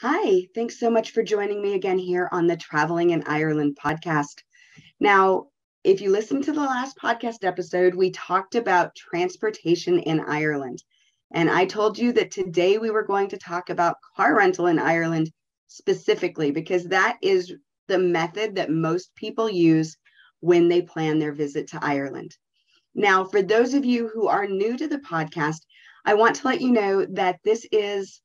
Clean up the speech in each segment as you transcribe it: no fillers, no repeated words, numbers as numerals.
Hi, thanks so much for joining me again here on the Traveling in Ireland podcast. Now, if you listened to the last podcast episode, we talked about transportation in Ireland. And I told you that today we were going to talk about car rental in Ireland specifically, because that is the method that most people use when they plan their visit to Ireland. Now, for those of you who are new to the podcast, I want to let you know that this is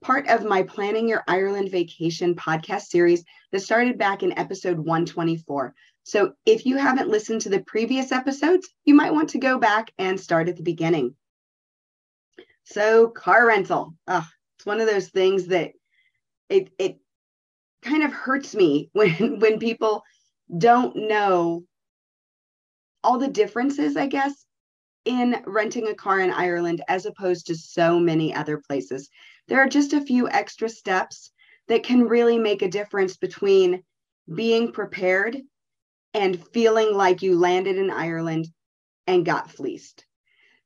part of my Planning Your Ireland Vacation podcast series that started back in episode 124. So if you haven't listened to the previous episodes, you might want to go back and start at the beginning. So car rental, it's one of those things that it kind of hurts me when people don't know all the differences, I guess, in renting a car in Ireland as opposed to so many other places. There are just a few extra steps that can really make a difference between being prepared and feeling like you landed in Ireland and got fleeced.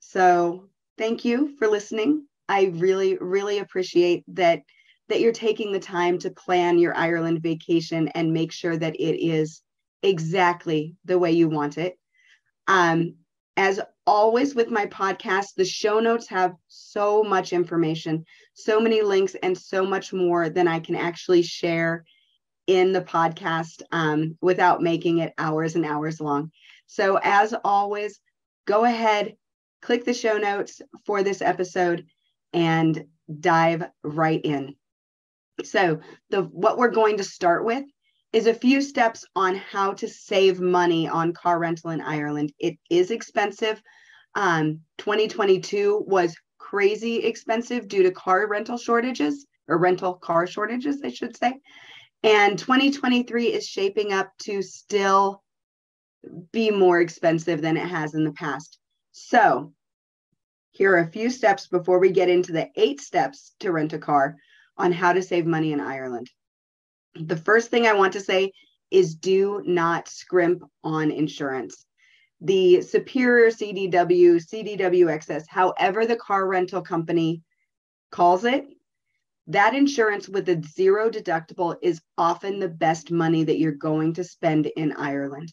So, thank you for listening. I really, really appreciate that you're taking the time to plan your Ireland vacation and make sure that it is exactly the way you want it. As always with my podcast, the show notes have so much information, so many links, and so much more than I can actually share in the podcast without making it hours and hours long. So, as always, go ahead, click the show notes for this episode, and dive right in. So, what we're going to start with is a few steps on how to save money on car rental in Ireland. It is expensive. 2022 was crazy expensive due to car rental shortages, or rental car shortages, I should say. And 2023 is shaping up to still be more expensive than it has in the past. So here are a few steps before we get into the 8 steps to rent a car on how to save money in Ireland. The first thing I want to say is do not scrimp on insurance. The Superior CDW, CDW Excess, however the car rental company calls it, that insurance with a zero deductible is often the best money that you're going to spend in Ireland.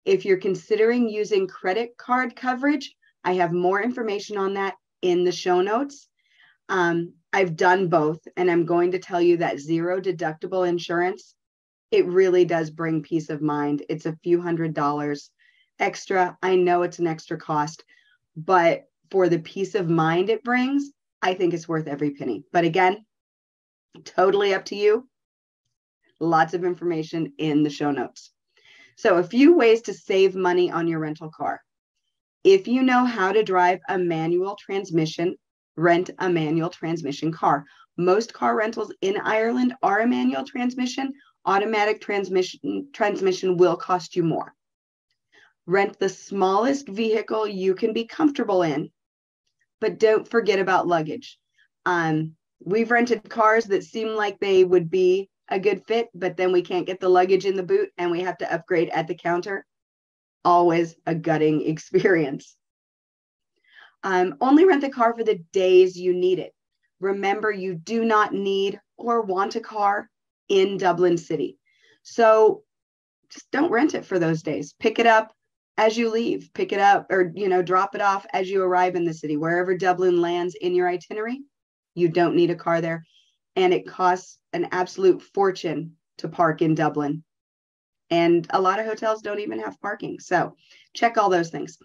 If you're considering using credit card coverage, I have more information on that in the show notes. I've done both, and I'm going to tell you that zero deductible insurance, it really does bring peace of mind. It's a few $100s extra. I know it's an extra cost, but for the peace of mind it brings, I think it's worth every penny. But again, totally up to you. Lots of information in the show notes. So a few ways to save money on your rental car. If you know how to drive a manual transmission, rent a manual transmission car. Most car rentals in Ireland are a manual transmission. Automatic transmission will cost you more. Rent the smallest vehicle you can be comfortable in, but don't forget about luggage. We've rented cars that seem like they would be a good fit, but then we can't get the luggage in the boot and we have to upgrade at the counter. Always a gutting experience. Only rent the car for the days you need it. Remember, you do not need or want a car in Dublin City. So just don't rent it for those days. Pick it up as you leave. Pick it up or, drop it off as you arrive in the city. Wherever Dublin lands in your itinerary, you don't need a car there. And it costs an absolute fortune to park in Dublin. And a lot of hotels don't even have parking. So check all those things.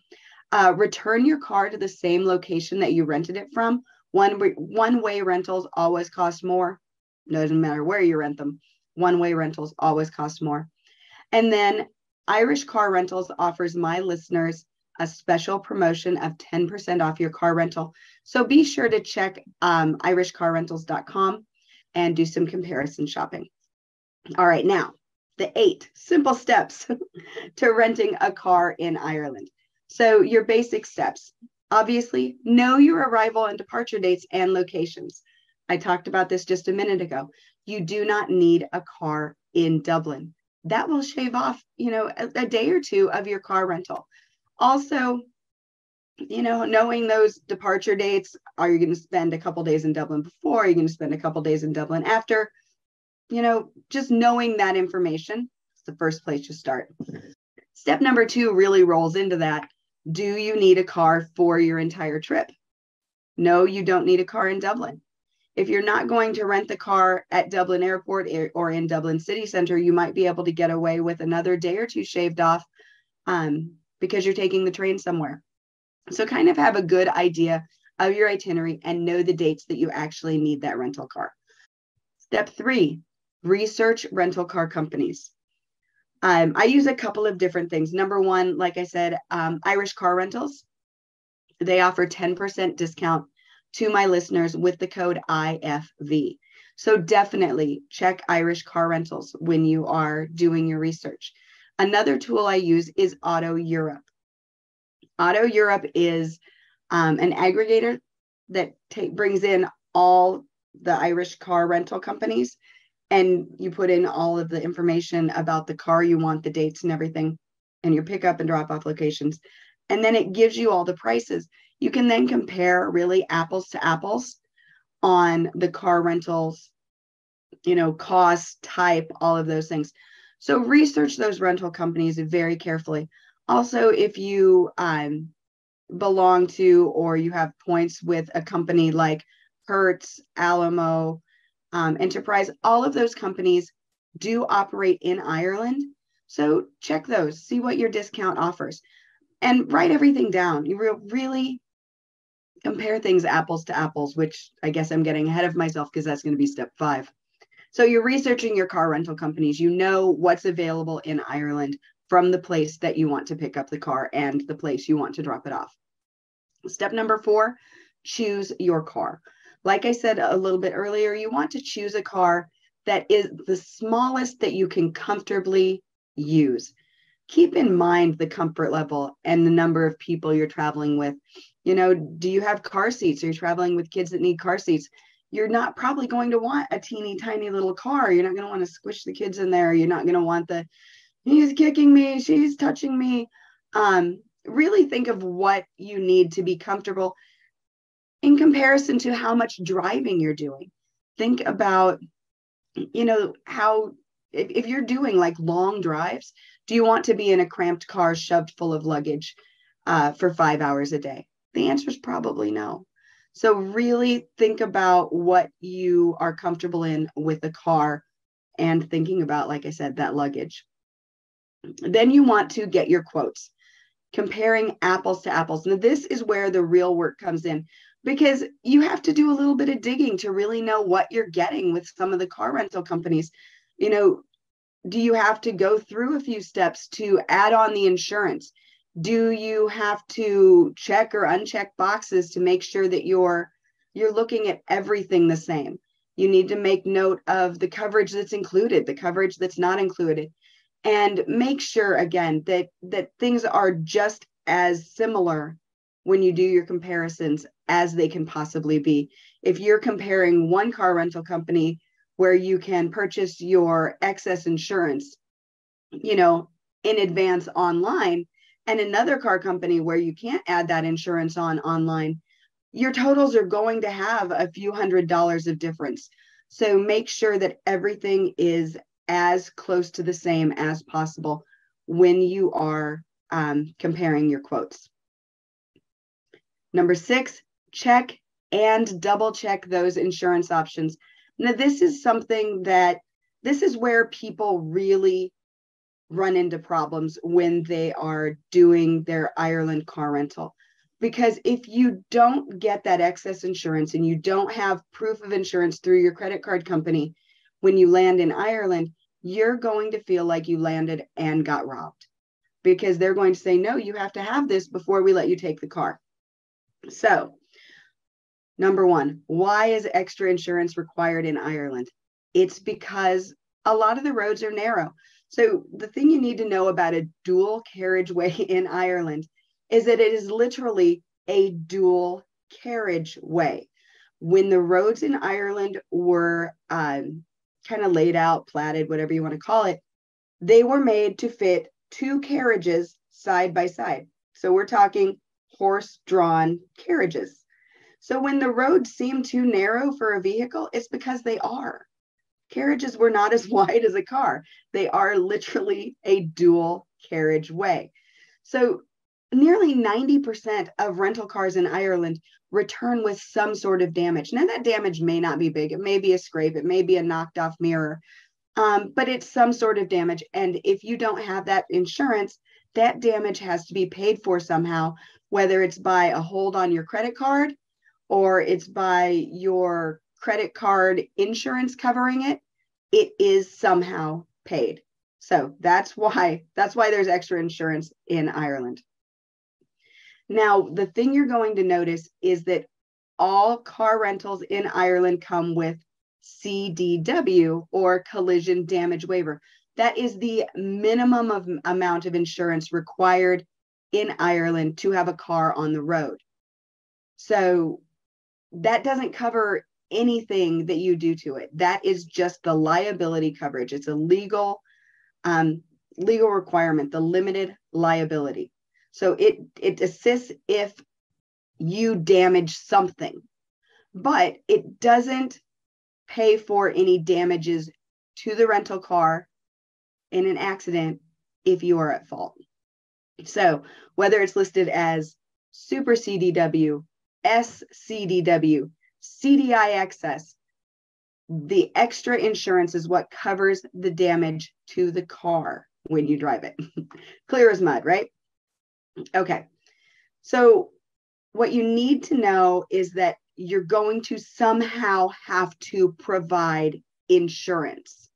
Return your car to the same location that you rented it from. One-way rentals always cost more. Doesn't matter where you rent them. One-way rentals always cost more. And then Irish Car Rentals offers my listeners a special promotion of 10% off your car rental. So be sure to check irishcarrentals.com and do some comparison shopping. All right, now the 8 simple steps to renting a car in Ireland. So your basic steps, obviously, know your arrival and departure dates and locations. I talked about this just a minute ago. You do not need a car in Dublin. That will shave off, a day or two of your car rental. Also, knowing those departure dates. Are you going to spend a couple days in Dublin before? Are you going to spend a couple days in Dublin after? Just knowing that information is the first place to start. Step number 2 really rolls into that. Do you need a car for your entire trip? No, you don't need a car in Dublin. If you're not going to rent the car at Dublin Airport or in Dublin City Center, you might be able to get away with another day or two shaved off because you're taking the train somewhere. So kind of have a good idea of your itinerary and know the dates that you actually need that rental car. Step 3, research rental car companies. I use a couple of different things. Number 1, like I said, Irish Car Rentals. They offer 10% discount to my listeners with the code IFV. So definitely check Irish Car Rentals when you are doing your research. Another tool I use is Auto Europe. Auto Europe is an aggregator that brings in all the Irish car rental companies, and you put in all of the information about the car you want, the dates and everything, and your pickup and drop off locations. And then it gives you all the prices. You can then compare really apples to apples on the car rentals, cost, type, all of those things. So research those rental companies very carefully. Also, if you belong to or you have points with a company like Hertz, Alamo, Enterprise, all of those companies do operate in Ireland. So check those, see what your discount offers, and write everything down. You really compare things apples to apples, which I guess I'm getting ahead of myself because that's going to be step 5. So you're researching your car rental companies. You know what's available in Ireland from the place that you want to pick up the car and the place you want to drop it off. Step number 4, choose your car. Like I said a little bit earlier, you want to choose a car that is the smallest that you can comfortably use. Keep in mind the comfort level and the number of people you're traveling with. Do you have car seats? Are you traveling with kids that need car seats? You're not probably going to want a teeny tiny little car. You're not going to want to squish the kids in there. You're not going to want he's kicking me, she's touching me. Really think of what you need to be comfortable in comparison to how much driving you're doing. Think about, how, if you're doing like long drives, do you want to be in a cramped car shoved full of luggage for 5 hours a day? The answer is probably no. So really think about what you are comfortable in with a car and thinking about, like I said, that luggage. Then you want to get your quotes, comparing apples to apples. Now, this is where the real work comes in, because you have to do a little bit of digging to really know what you're getting with some of the car rental companies. Do you have to go through a few steps to add on the insurance? Do you have to check or uncheck boxes to make sure that you're looking at everything the same? You need to make note of the coverage that's included, the coverage that's not included, and make sure, again, that things are just as similar when you do your comparisons as they can possibly be. If you're comparing one car rental company where you can purchase your excess insurance, in advance online, and another car company where you can't add that insurance online, your totals are going to have a few $100s of difference. So make sure that everything is as close to the same as possible when you are comparing your quotes. Number 6, check and double check those insurance options. Now, this is where people really run into problems when they are doing their Ireland car rental. Because if you don't get that excess insurance and you don't have proof of insurance through your credit card company when you land in Ireland, you're going to feel like you landed and got robbed, because they're going to say, no, you have to have this before we let you take the car. So, number 1, why is extra insurance required in Ireland? It's because a lot of the roads are narrow. So the thing you need to know about a dual carriageway in Ireland is that it is literally a dual carriageway. When the roads in Ireland were kind of laid out, platted, whatever you want to call it, they were made to fit 2 carriages side by side. So we're talking horse-drawn carriages. So when the roads seem too narrow for a vehicle, it's because they are. Carriages were not as wide as a car. They are literally a dual carriageway. So nearly 90% of rental cars in Ireland return with some sort of damage. Now, that damage may not be big. It may be a scrape. It may be a knocked off mirror, but it's some sort of damage. And if you don't have that insurance, that damage has to be paid for somehow, whether it's by a hold on your credit card or it's by your credit card insurance covering it. It is somehow paid. So that's why there's extra insurance in Ireland. Now, the thing you're going to notice is that all car rentals in Ireland come with CDW, or collision damage waiver. That is the minimum amount of insurance required in Ireland to have a car on the road. So that doesn't cover anything that you do to it. That is just the liability coverage. It's a legal requirement, the limited liability. So it assists if you damage something, but it doesn't pay for any damages to the rental car in an accident if you are at fault. So whether it's listed as Super CDW, SCDW, CDI excess, the extra insurance is what covers the damage to the car when you drive it. Clear as mud, right? Okay. So what you need to know is that you're going to somehow have to provide insurance.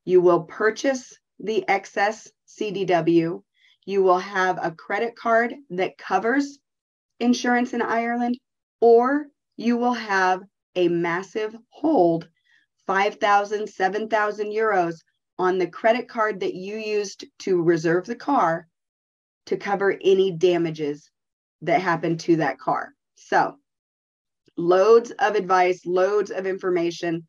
You will purchase the excess CDW. You will have a credit card that covers insurance in Ireland, or you will have a massive hold, 5,000, 7,000 euros on the credit card that you used to reserve the car to cover any damages that happen to that car. So loads of advice, loads of information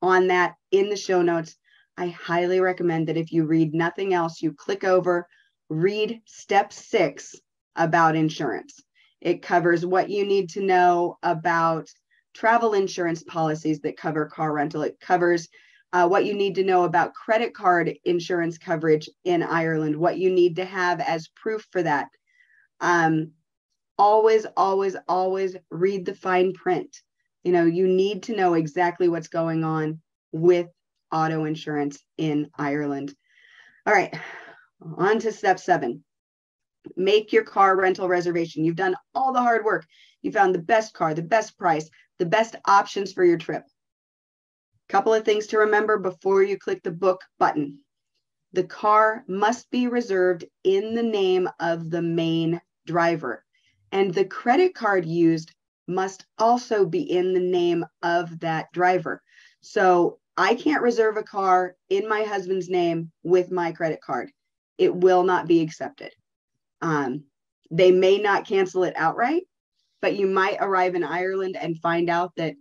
on that in the show notes. I highly recommend that if you read nothing else, you click over, read step 6 about insurance. It covers what you need to know about travel insurance policies that cover car rental. It covers what you need to know about credit card insurance coverage in Ireland, what you need to have as proof for that. Always, always, always read the fine print. You know, you need to know exactly what's going on with auto insurance in Ireland. All right, on to step 7. Make your car rental reservation. You've done all the hard work. You found the best car, the best price, the best options for your trip. Couple of things to remember before you click the book button. The car must be reserved in the name of the main driver, and the credit card used must also be in the name of that driver. So I can't reserve a car in my husband's name with my credit card. It will not be accepted. They may not cancel it outright, but you might arrive in Ireland and find out that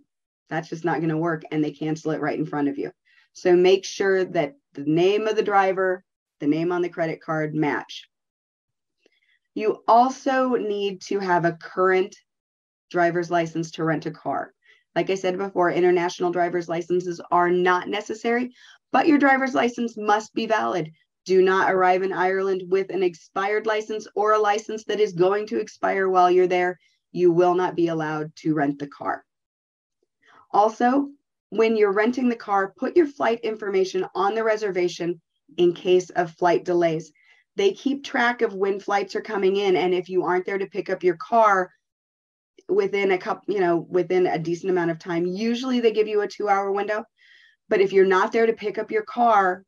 that's just not going to work, and they cancel it right in front of you. So make sure that the name of the driver, the name on the credit card match. You also need to have a current driver's license to rent a car. Like I said before, international driver's licenses are not necessary, but your driver's license must be valid. Do not arrive in Ireland with an expired license or a license that is going to expire while you're there. You will not be allowed to rent the car. Also, when you're renting the car, put your flight information on the reservation in case of flight delays. They keep track of when flights are coming in, and if you aren't there to pick up your car within a decent amount of time, usually they give you a 2-hour window. But if you're not there to pick up your car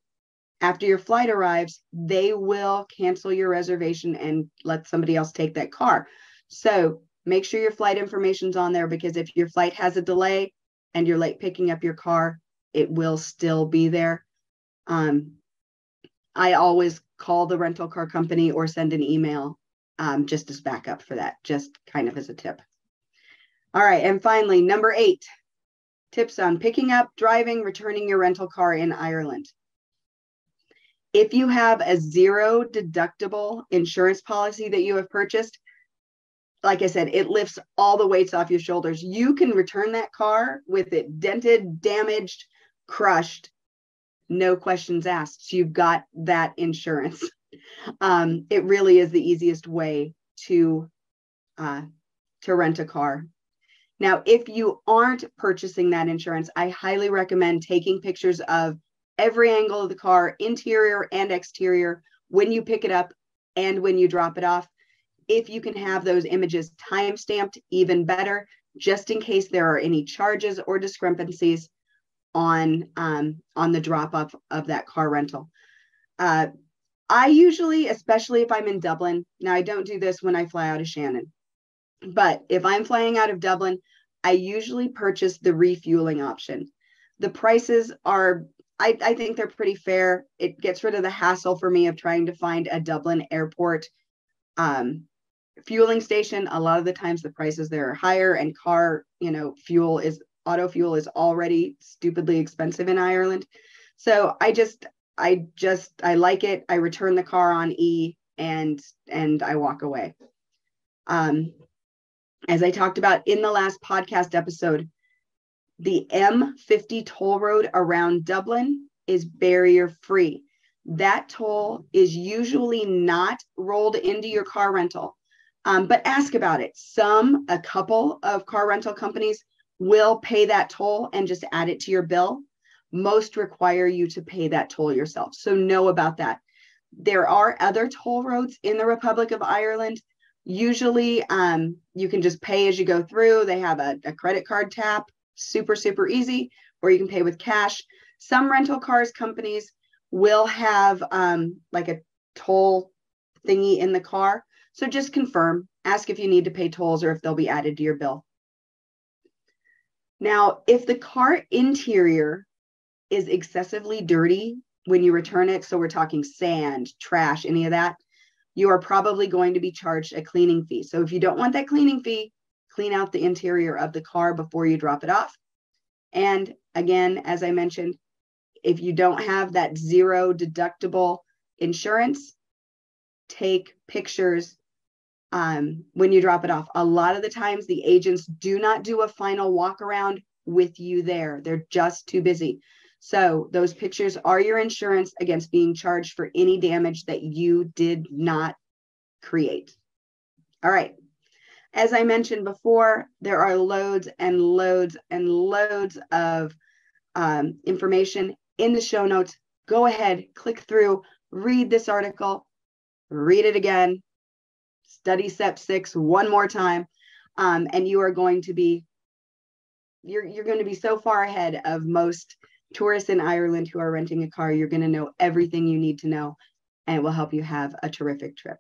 after your flight arrives, they will cancel your reservation and let somebody else take that car. So make sure your flight information's on there, because if your flight has a delay and you're late picking up your car, it will still be there. I always call the rental car company or send an email just as backup for that, just kind of as a tip. All right, and finally, number 8, tips on picking up, driving, returning your rental car in Ireland. If you have a 0 deductible insurance policy that you have purchased, like I said, it lifts all the weights off your shoulders. You can return that car with it dented, damaged, crushed, no questions asked. So you've got that insurance. It really is the easiest way to rent a car. Now, if you aren't purchasing that insurance, I highly recommend taking pictures of every angle of the car, interior and exterior, when you pick it up and when you drop it off. If you can have those images time-stamped, even better, just in case there are any charges or discrepancies on the drop-off of that car rental. I usually, especially if I'm in Dublin, now I don't do this when I fly out of Shannon, but if I'm flying out of Dublin, I usually purchase the refueling option. The prices are, I think they're pretty fair. It gets rid of the hassle for me of trying to find a Dublin airport fueling station. A lot of the times the prices there are higher, and car, auto fuel is already stupidly expensive in Ireland. So I like it. I return the car on E and I walk away. As I talked about in the last podcast episode, the M50 toll road around Dublin is barrier free. That toll is usually not rolled into your car rental, but ask about it. A couple of car rental companies will pay that toll and just add it to your bill. Most require you to pay that toll yourself. So know about that. There are other toll roads in the Republic of Ireland. Usually you can just pay as you go through. They have a credit card tap, super, super easy, or you can pay with cash. Some rental cars companies will have like a toll thingy in the car. So just confirm, ask if you need to pay tolls or if they'll be added to your bill. Now, if the car interior is excessively dirty when you return it, so we're talking sand, trash, any of that, you are probably going to be charged a cleaning fee. So if you don't want that cleaning fee, clean out the interior of the car before you drop it off. And again, as I mentioned, if you don't have that zero deductible insurance, take pictures when you drop it off. A lot of the times the agents do not do a final walk around with you there. They're just too busy. So those pictures are your insurance against being charged for any damage that you did not create. All right. As I mentioned before, there are loads and loads and loads of information in the show notes. Go ahead, click through, read this article, read it again, study Step 6 one more time, and you are going to be you're going to be so far ahead of most tourists in Ireland who are renting a car. You're going to know everything you need to know, and it will help you have a terrific trip.